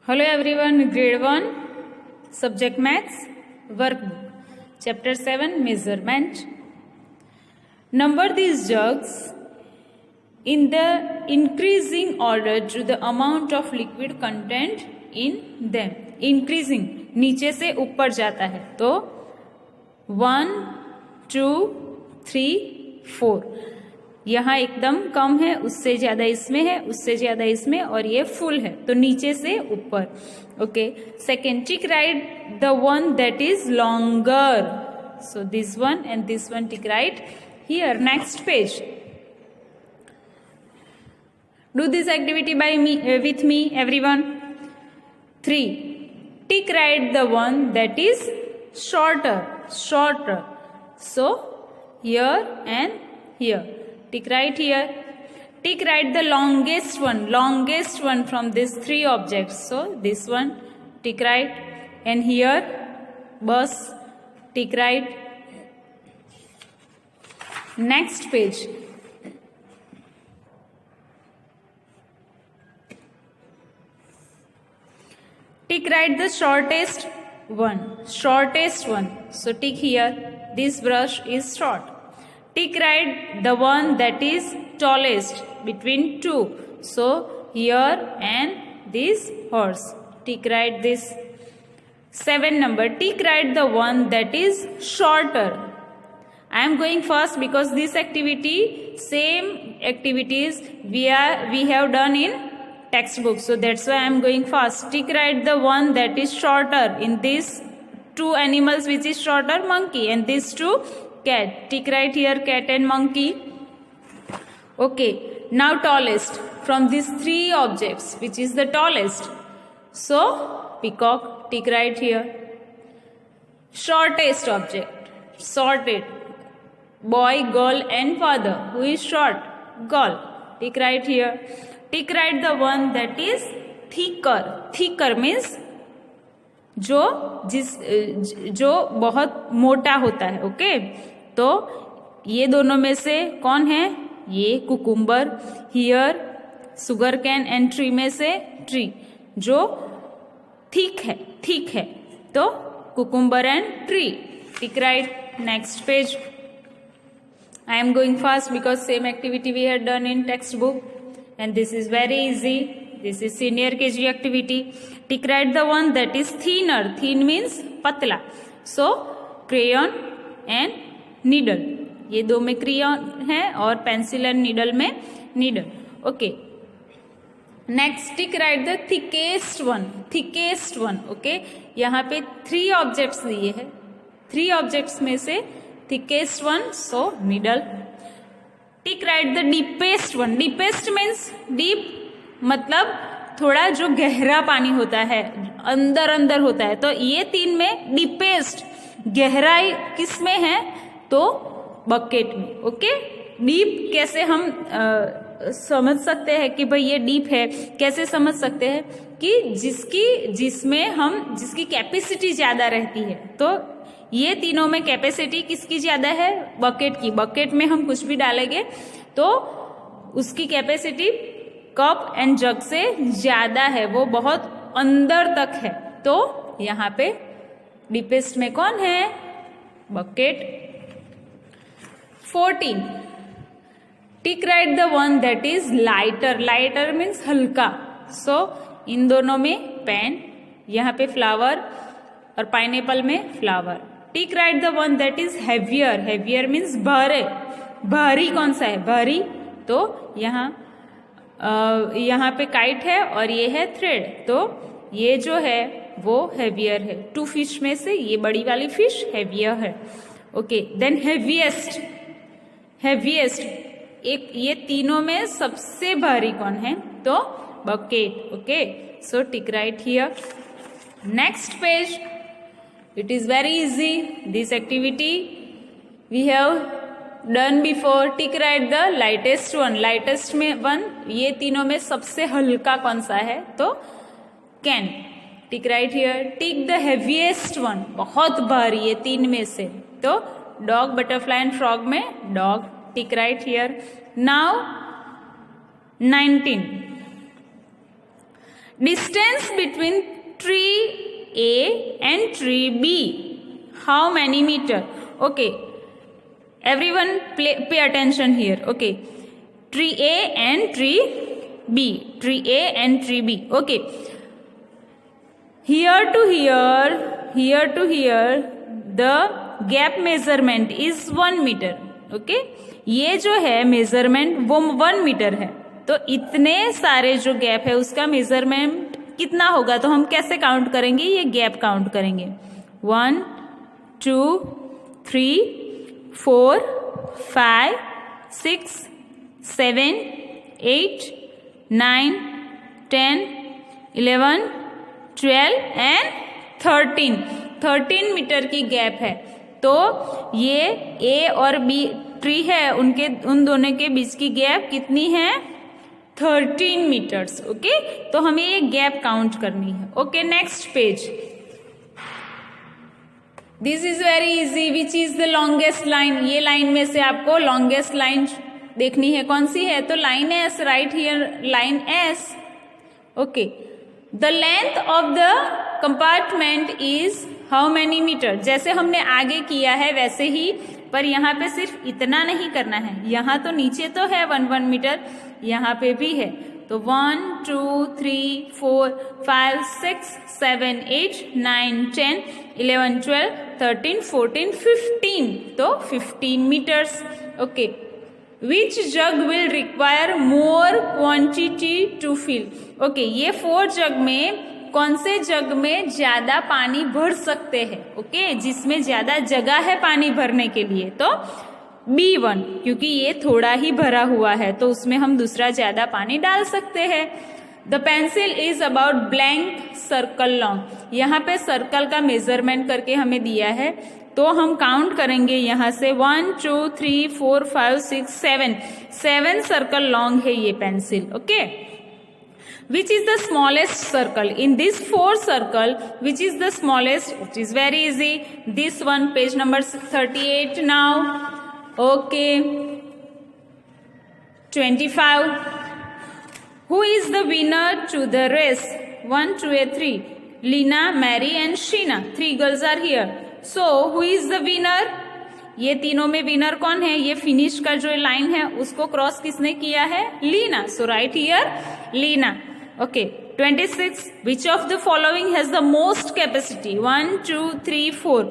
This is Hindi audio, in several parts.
Hello everyone, grade 1, subject maths, workbook, chapter 7, measurement. Number these jugs in the increasing order to the amount of liquid content in them. Increasing, नीचे से ऊपर जाता है तो 1, 2, 3, 4. यहाँ एकदम कम है, उससे ज्यादा इसमें है, उससे ज्यादा इसमें, और ये फुल है तो नीचे से ऊपर. Okay, second, tick right the one that is longer. So this one and this one tick right here. Next page. Do this activity by me with me, everyone. 3. Tick write the one that is shorter. So here and here. Tick write here. Tick write the longest one from these three objects. So this one tick write, and here bus tick write. Next page. Tick write the shortest one. So tick here. This brush is short. Tick write the one that is tallest between two. So here and this horse. Tick write this. 7 number. Tick write the one that is shorter. I am going first because this activity, same activities we have done in textbook, so that's why I am going fast. Tick write the one that is shorter. In these two animals, which is shorter? Monkey. And these two, cat. Tick write here cat and monkey. Okay, now tallest. From these three objects, which is the tallest? So peacock. Tick write here. Shortest object, sorted. Boy, girl and father. Who is short? Girl. Tick write here. Tick write the one that is thicker. Thicker means जो बहुत मोटा होता है. ओके, तो ये दोनों में से कौन है? ये cucumber. Here sugar cane and tree में से ट्री. जो थिक है तो cucumber and tree. Tick right. Next page. I am going fast because same activity we had done in textbook. And this is very easy. This is senior KG activity. Tick write the one that is thinner. Thin means patla. So crayon and needle. ये दो में crayon है और pencil and needle में needle. Okay. Next, tick write the thickest one. Okay. यहाँ पे 3 objects दिए हैं. 3 objects में से thickest one, so middle. Tick write the deepest one. Deepest means deep मतलब थोड़ा जो गहरा पानी होता है, अंदर होता है. तो ये 3 में deepest, गहराई किस में है? तो बकेट में. ओके, डीप कैसे हम समझ सकते हैं कि भाई ये डीप है? कैसे समझ सकते हैं कि जिसकी कैपेसिटी ज्यादा रहती है. तो ये तीनों में कैपेसिटी किसकी ज्यादा है? बकेट की. बकेट में हम कुछ भी डालेंगे तो उसकी कैपेसिटी कप एंड जग से ज्यादा है, वो बहुत अंदर तक है. तो यहाँ पे डीपेस्ट में कौन है? Bucket. 14. Tick right the one that is lighter. Lighter means हल्का. सो इन दोनों में पेन. यहाँ पे फ्लावर और पाइनएप्पल में flower. Tick right the one that is heavier. Heavier means भारी. भारी कौन सा है? भारी. तो यहाँ पे काइट है और ये है थ्रेड. तो ये जो है वो हैवियर है. 2 फिश में से ये बड़ी वाली फिश हैवियर है. Okay, then heaviest. एक ये तीनों में सबसे भारी कौन है? तो bucket. Okay, so tick right here. Next page. It is very easy. This activity we have done before. Tick write the lightest one. Lightest में one. ये तीनों में सबसे हल्का कौन सा है? तो can. Tick write here. Tick the heaviest one. बहुत भारी ये 3 में से. तो dog, butterfly and frog में dog. Tick write here. Now 19. Distance between tree A and tree B. How many meter? Okay. Everyone pay attention here. Okay. Tree A and tree B. Tree A and tree B. Okay. Here to here, the gap measurement is 1 meter. Okay. ये जो है मेजरमेंट वो 1 मीटर है, तो इतने सारे जो गैप है उसका मेजरमेंट कितना होगा, तो हम कैसे काउंट करेंगे, ये गैप काउंट करेंगे. 1 2 3 4 5 6 7 8 9 10 11 12 एंड 13 मीटर की गैप है. तो ये ए और बी ट्री है, उन दोनों के बीच की गैप कितनी है, 13 मीटर्स. ओके, तो हमें ये गैप काउंट करनी है. Okay, next page. This is very easy. Which is the longest line? ये लाइन में से आपको लॉन्गेस्ट लाइन देखनी है, कौन सी है, तो line S. Right here line S. Okay, the length of the compartment is how many metre? जैसे हमने आगे किया है वैसे ही, पर यहाँ पे सिर्फ इतना नहीं करना है. यहाँ तो नीचे तो है 1 मीटर, यहाँ पे भी है. तो 1 2 3 4 5 6 7 8 9 10 11 12 13 14 15. तो 15 metres. Okay, which jug will require more quantity to fill? Okay, ये 4 जग में कौन से जग में ज्यादा पानी भर सकते हैं? ओके, जिसमें ज्यादा जगह है पानी भरने के लिए, तो B1, क्योंकि ये थोड़ा ही भरा हुआ है तो उसमें हम दूसरा ज्यादा पानी डाल सकते हैं. The pencil is about blank circle long. यहाँ पे सर्कल का मेजरमेंट करके हमें दिया है, तो हम काउंट करेंगे यहाँ से 1 2 3 4 5 6 7 सर्कल लॉन्ग है ये pencil. Okay, which is the smallest circle? In this 4 circle, which is the smallest? It is very easy. This one, page number 38 now. Okay, 25. Who is the winner to the race? 1 2 3. Lina, Mary and Sheena. 3 girls are here. So who is the winner? ये तीनों में विनर कौन है? ये फिनिश का जो लाइन है उसको क्रॉस किसने किया है? Leena. So right here Leena. Okay, 26. Which of the following has the most capacity? 1 2 3 4.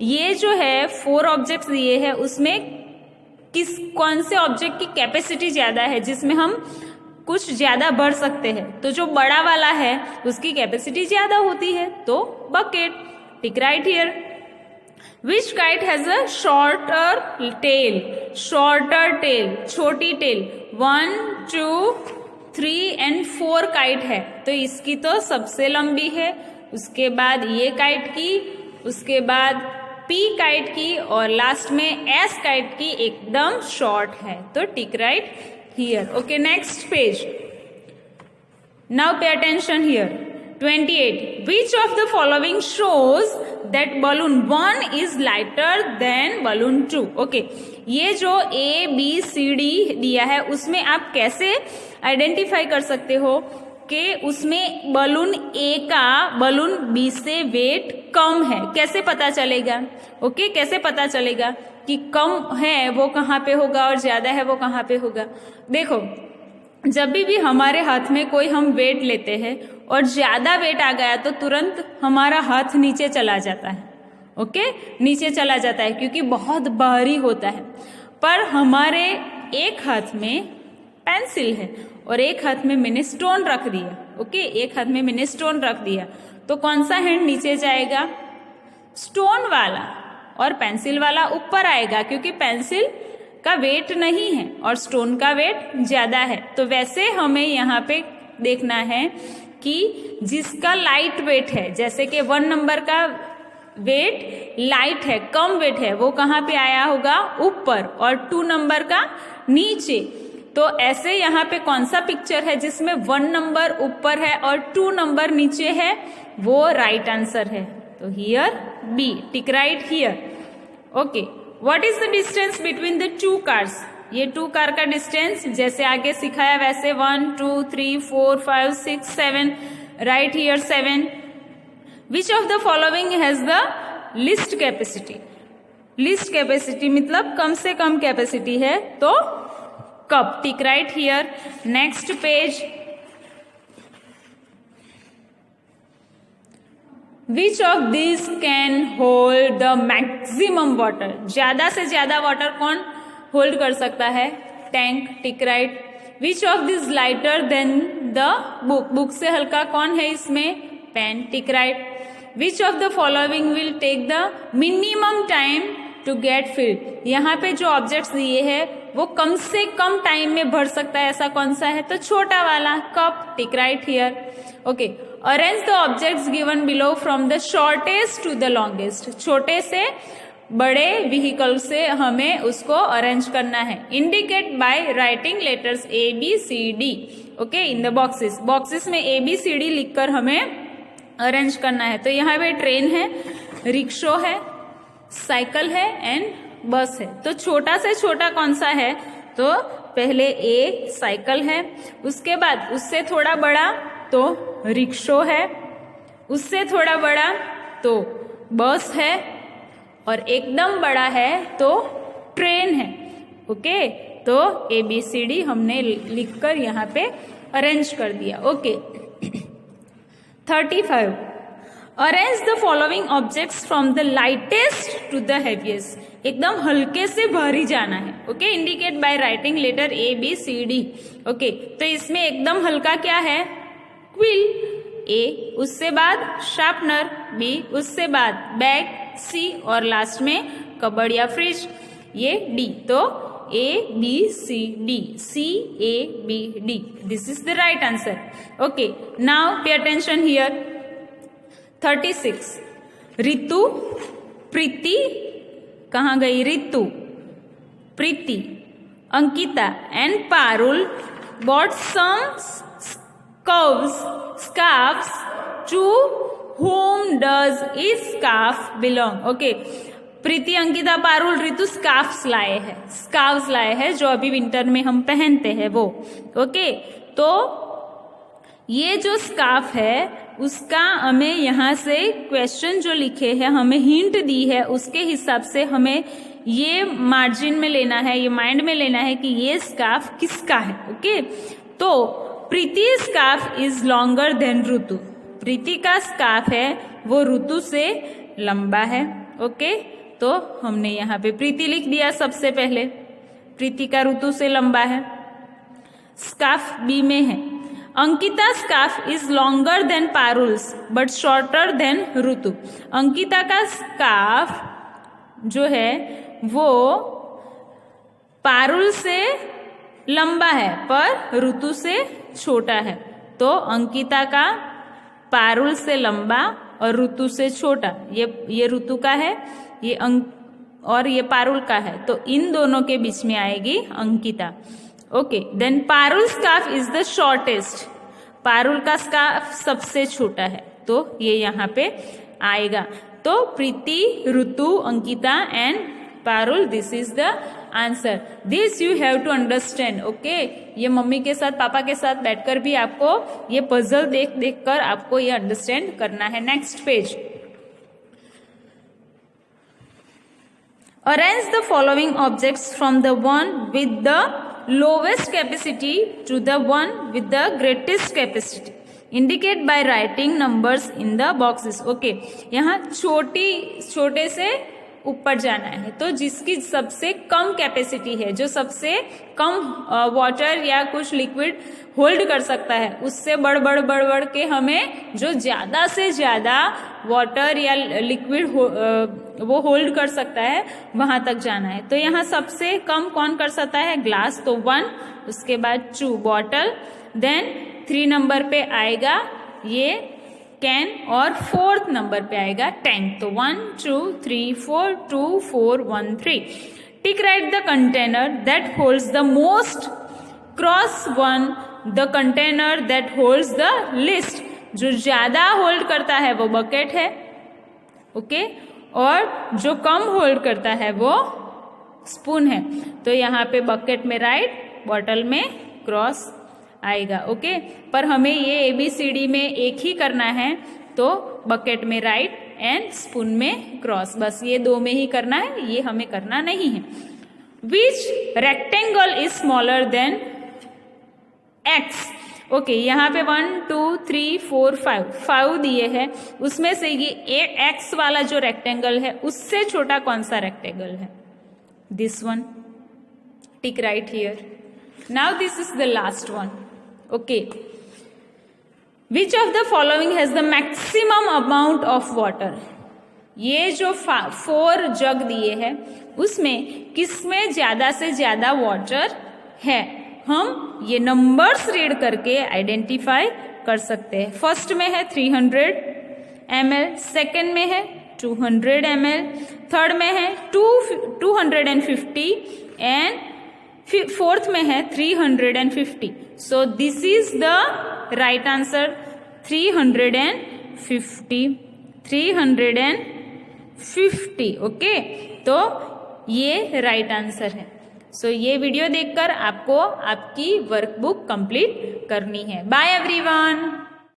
ये जो है 4 ऑब्जेक्ट्स दिए हैं, उसमें कौन से ऑब्जेक्ट की कैपेसिटी ज्यादा है, जिसमें हम कुछ ज्यादा भर सकते हैं? तो जो बड़ा वाला है उसकी कैपेसिटी ज्यादा होती है, तो bucket. Tick right here. Which kite has a shorter tail? Shorter tail, छोटी टेल. 1 2 3 एंड 4 काइट है, तो इसकी तो सबसे लंबी है, उसके बाद ये काइट की, उसके बाद पी काइट की, और लास्ट में एस काइट की एकदम शॉर्ट है. तो टिक right here. Okay, next page. Now pay attention here. 28. Which of the following shows that balloon 1 is lighter than balloon 2? Okay, ये जो A B C D दिया है उसमें आप कैसे आइडेंटिफाई कर सकते हो कि उसमें बलून A का बलून B से वेट कम है? कैसे पता चलेगा? ओके, कैसे पता चलेगा कि कम है वो कहाँ पे होगा और ज्यादा है वो कहाँ पे होगा? देखो, जब भी हमारे हाथ में कोई हम वेट लेते हैं और ज्यादा वेट आ गया तो तुरंत हमारा हाथ नीचे चला जाता है. ओके, नीचे चला जाता है क्योंकि बहुत भारी होता है. पर हमारे एक हाथ में पेंसिल है और एक हाथ में मैंने स्टोन रख दिया. ओके, एक हाथ में मैंने स्टोन रख दिया, तो कौन सा हैंड नीचे जाएगा? स्टोन वाला, और पेंसिल वाला ऊपर आएगा, क्योंकि पेंसिल का वेट नहीं है और स्टोन का वेट ज्यादा है. तो वैसे हमें यहाँ पे देखना है कि जिसका लाइट वेट है, जैसे कि 1 नंबर का वेट लाइट है, कम वेट है, वो कहाँ पे आया होगा? ऊपर, और 2 नंबर का नीचे. तो ऐसे यहाँ पे कौन सा पिक्चर है जिसमें 1 नंबर ऊपर है और 2 नंबर नीचे है? वो राइट आंसर है. तो here B. Tick right here. Okay, what is the distance between the 2 cars? ये 2 कार का डिस्टेंस जैसे आगे सिखाया वैसे 1 2 3 4 5 6 7 Write here 7. Which of the following has the least capacity? Least capacity मतलब कम से कम कैपेसिटी है, तो cup. Tick right here. Next page. Which of these can hold the maximum water? ज्यादा से ज्यादा वाटर कौन होल्ड कर सकता है? Tank. Tick right. Which of these lighter than the book? Book से हल्का कौन है इसमें? Pen. Tick right. Which of the following will take the minimum time to get filled? यहाँ पे जो ऑब्जेक्ट्स दिए हैं वो कम से कम टाइम में भर सकता है, ऐसा कौन सा है? तो छोटा वाला cup. Tick right here. Okay. Arrange the objects given below from the shortest to the longest. छोटे से बड़े व्हीकल से हमें उसको अरेंज करना है. Indicate by writing letters A B C D. Okay, in the boxes. Boxes में ए बी सी डी लिखकर हमें अरेंज करना है. तो यहाँ पे ट्रेन है, रिक्शो है, साइकिल है एंड बस है. तो छोटा से छोटा कौन सा है? तो पहले ए साइकिल है, उसके बाद उससे थोड़ा बड़ा तो रिक्शो है, उससे थोड़ा बड़ा तो बस है, और एकदम बड़ा है तो ट्रेन है. ओके, तो ए बी सी डी हमने लिखकर यहाँ पे अरेंज कर दिया. Okay. 35. Arrange the following objects from the lightest to the heaviest. एकदम हल्के से भारी जाना है. Okay, indicate by writing letter A B C D. Okay, तो इसमें एकदम हल्का क्या है? क्विल. ए, उससे बाद शार्पनर. बी, उससे बाद बैग. सी, और लास्ट में कबर्ड या फ्रिज. ये डी. तो A B C D. C A B D. This is the right answer. Okay, now pay attention here. 36. Ritu, Preeti. कहाँ गई Ritu? Preeti, Ankita and Parul bought some scarves. To whom does each scarf belong? Okay, Preeti, Ankita, Parul, Ritu scarfs लाए हैं. स्कार्फ्स लाए हैं जो अभी विंटर में हम पहनते हैं वो. ओके, तो ये जो स्कार्फ है उसका हमें यहाँ से क्वेश्चन जो लिखे हैं हमें हिंट दी है, उसके हिसाब से हमें ये मार्जिन में लेना है, ये माइंड में लेना है कि ये स्कार्फ किसका है. ओके, तो प्रीति स्कार्फ इज लॉन्गर देन ऋतु. प्रीति का स्कार्फ है वो ऋतु से लंबा है. ओके, तो हमने यहाँ पे प्रीति लिख दिया सबसे पहले. प्रीति का ऋतु से लंबा है. स्कार्फ बी में है. Ankita scarf is longer than Parul's but shorter than Ritu. Ankita का स्कार्फ जो है वो पारुल से लंबा है पर ऋतु से छोटा है. तो अंकिता का पारुल से लंबा और ऋतु से छोटा, ये ऋतु का है, ये और ये पारुल का है, तो इन दोनों के बीच में आएगी Ankita. Okay, then Parul scarf is the shortest. Parul का स्कार्फ सबसे छोटा है, तो ये यहाँ पे आएगा. तो Preeti, Ritu, Ankita and Parul, this is the answer. This you have to understand. Okay, ये मम्मी के साथ पापा के साथ बैठकर भी आपको ये पजल देख देख कर आपको ये अंडरस्टैंड करना है. Next page. Arrange the following objects from the one with the lowest capacity to the one with the greatest capacity. Indicate by writing numbers in the boxes. Okay, यहाँ छोटे से ऊपर जाना है, तो जिसकी सबसे कम कैपेसिटी है, जो सबसे कम वाटर या कुछ लिक्विड होल्ड कर सकता है, उससे बढ़ के हमें जो ज्यादा से ज्यादा वाटर या लिक्विड वो होल्ड कर सकता है वहां तक जाना है. तो यहाँ सबसे कम कौन कर सकता है? ग्लास. तो 1, उसके बाद 2 बॉटल, देन 3 नंबर पे आएगा ये कैन, और 4th नंबर पे आएगा टैंक. तो 1 2 3 4 2 4 1 3. टिक right the container that holds the most. Cross 1 the container that holds the list. जो ज्यादा होल्ड करता है वो बकेट है. ओके, और जो कम होल्ड करता है वो स्पून है. तो यहाँ पे बकेट में राइट, बॉटल में क्रॉस. आएगा। ओके, पर हमें ये ABCD में एक ही करना है, तो बकेट में राइट एंड स्पून में क्रॉस, बस ये दो में ही करना है, ये हमें करना नहीं है। Which rectangle is smaller than X. Okay, यहाँ पे 1 2 3 4 5 दिए हैं, उसमें से ये एक्स वाला जो रेक्टेंगल है उससे छोटा कौन सा रेक्टेंगल है? This one, tick right here. Now this is the last one. Okay, which of the following has the maximum amount of water. ये जो 4 जग दिए हैं उसमें किसमें ज्यादा से ज्यादा वाटर है, हम ये नंबर्स रीड करके आइडेंटिफाई कर सकते हैं। फर्स्ट में है 300 ml, सेकेंड में है 200 ml, थर्ड में है 250 एंड फोर्थ में है 350। So this is the right answer, 350। Okay, तो ये राइट आंसर है। सो ये वीडियो देखकर आपको आपकी वर्कबुक कंप्लीट करनी है। Bye everyone.